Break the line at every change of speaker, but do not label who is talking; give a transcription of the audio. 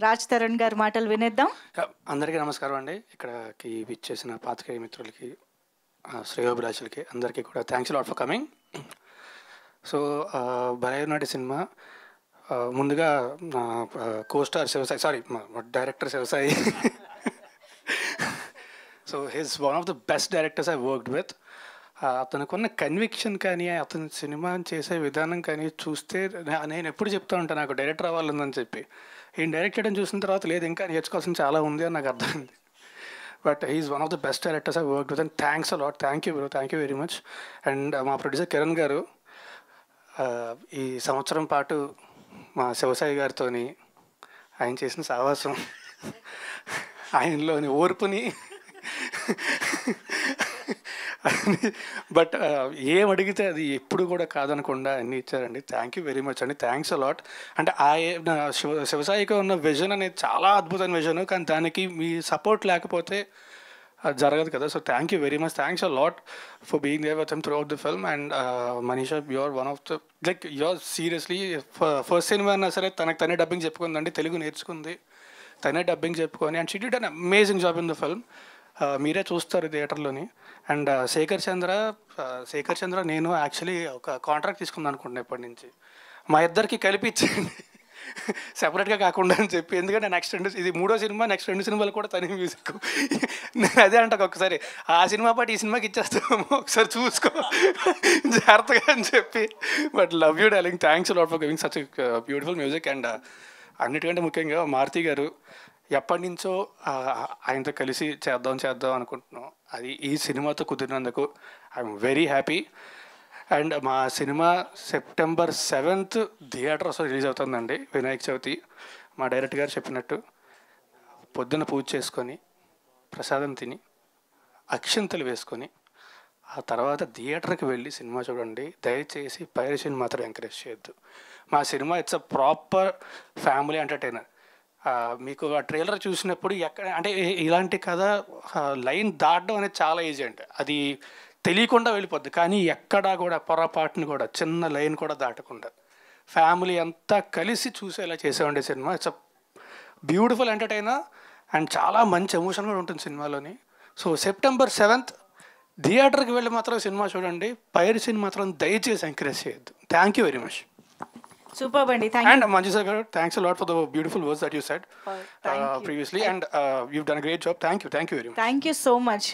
రాజ్ తరుణ్ గారి మాటలు వినేద్దాం.
అందరికీ నమస్కారం అండి. ఇక్కడికి విచ్చేసిన పాత్రికేయ మిత్రులకి, శ్రేయోభిలాషులకి అందరికీ కూడా thanks lot for coming. So భలేనాటి సినిమా ముందుగా costar Shivasai, director Shivasai. So he's one of the best directors I worked with. అతనుకున్న కన్విక్షన్ కానీ, అతను సినిమా చేసే విధానం కానీ చూస్తే నేను ఎప్పుడు చెప్తూ ఉంటాను నాకు డైరెక్టర్ అవ్వాలని చెప్పి. ఈయన డైరెక్ట్ చేయడం చూసిన తర్వాత లేదు ఇంకా నేర్చుకోవాల్సిన చాలా ఉంది అని నాకు అర్థమైంది. But he's one of the best directors I work with and thanks a lot. Thank you bro, thank you very much. And మా ప్రొడ్యూసర్ కిరణ్ గారు ఈ సంవత్సరం పాటు మా శివసాయి గారితో ఆయన చేసిన సావాసం, ఆయనలోని ఓర్పుని బట్ ఏం అడిగితే అది ఎప్పుడు కూడా కాదనకుండా అన్నీ ఇచ్చారండి. థ్యాంక్ యూ వెరీ మచ్ అండి, థ్యాంక్స్ అలాట్. అంటే శివసాయికి ఉన్న విజన్ అనేది చాలా అద్భుతమైన విజన్, కానీ దానికి మీ సపోర్ట్ లేకపోతే అది జరగదు కదా. So thank you very much, thanks a lot for being there with him throughout the film. And Manisha, you're one of the you're seriously first cinema అయినా సరే తనకు తనే డబ్బింగ్ చెప్పుకుందండి, తెలుగు నేర్చుకుంది, తనే డబ్బింగ్ చెప్పుకొని and she did an amazing job in the film. మీరే చూస్తారు థియేటర్లోని. And Shekhar చంద్ర నేను యాక్చువల్లీ ఒక కాంట్రాక్ట్ తీసుకుందాం అనుకుంటున్నాను ఇప్పటి నుంచి, మా ఇద్దరికి కలిపి ఇచ్చేయండి సెపరేట్గా కాకుండా అని చెప్పి. ఎందుకంటే నెక్స్ట్ ఇది 3వ సినిమా, నెక్స్ట్ 2 సినిమాలు కూడా తనే మ్యూజిక్. నేను అదే అంటాను ఒకసారి, ఆ సినిమా పాటు ఈ సినిమాకి ఇచ్చేస్తాము ఒకసారి చూసుకో జాగ్రత్తగా అని చెప్పి. But love you darling, thanks lot for giving such beautiful music. And అన్నిటికంటే ముఖ్యంగా మారుతి గారు, ఎప్పటి నుంచో ఆయనతో కలిసి చేద్దాం అనుకుంటున్నాం. అది ఈ సినిమాతో కుదిరినందుకు ఐఎమ్ వెరీ హ్యాపీ. అండ్ మా cinema September 7th theatres release అవుతుందండి, వినాయక చవితి. మా డైరెక్టర్ గారు చెప్పినట్టు పొద్దున్న పూజ చేసుకొని, ప్రసాదం తిని, అక్షంతలు వేసుకొని ఆ తర్వాత థియేటర్కి వెళ్ళి సినిమా చూడండి. దయచేసి పైరసీని మాత్రం ఎంకరేజ్ చేయొద్దు. మా cinema it's a proper family entertainer. మీకు ఆ ట్రైలర్ చూసినప్పుడు ఎక్కడ అంటే ఇలాంటి కథ లైన్ దాటడం అనేది చాలా ఈజీ అండి, అది తెలియకుండా వెళ్ళిపోద్ది. కానీ ఎక్కడా కూడా పొరపాటుని కూడా చిన్న లైన్ కూడా దాటకుండా ఫ్యామిలీ అంతా కలిసి చూసేలా చేసేవండి cinema. It's a beautiful entertainer and చాలా మంచి ఎమోషన్ కూడా ఉంటుంది సినిమాలోని. సో September 7th థియేటర్కి వెళ్ళి మాత్రం సినిమా చూడండి, పైరసీని మాత్రం దయచేసి ఎంకరేజ్ చేయొద్దు. Thank you very much.
Super అండి.
And Manjusa garu, thanks a lot for the beautiful words that you said previously, and you've done a great job. Thank you very much.
Thank you so much.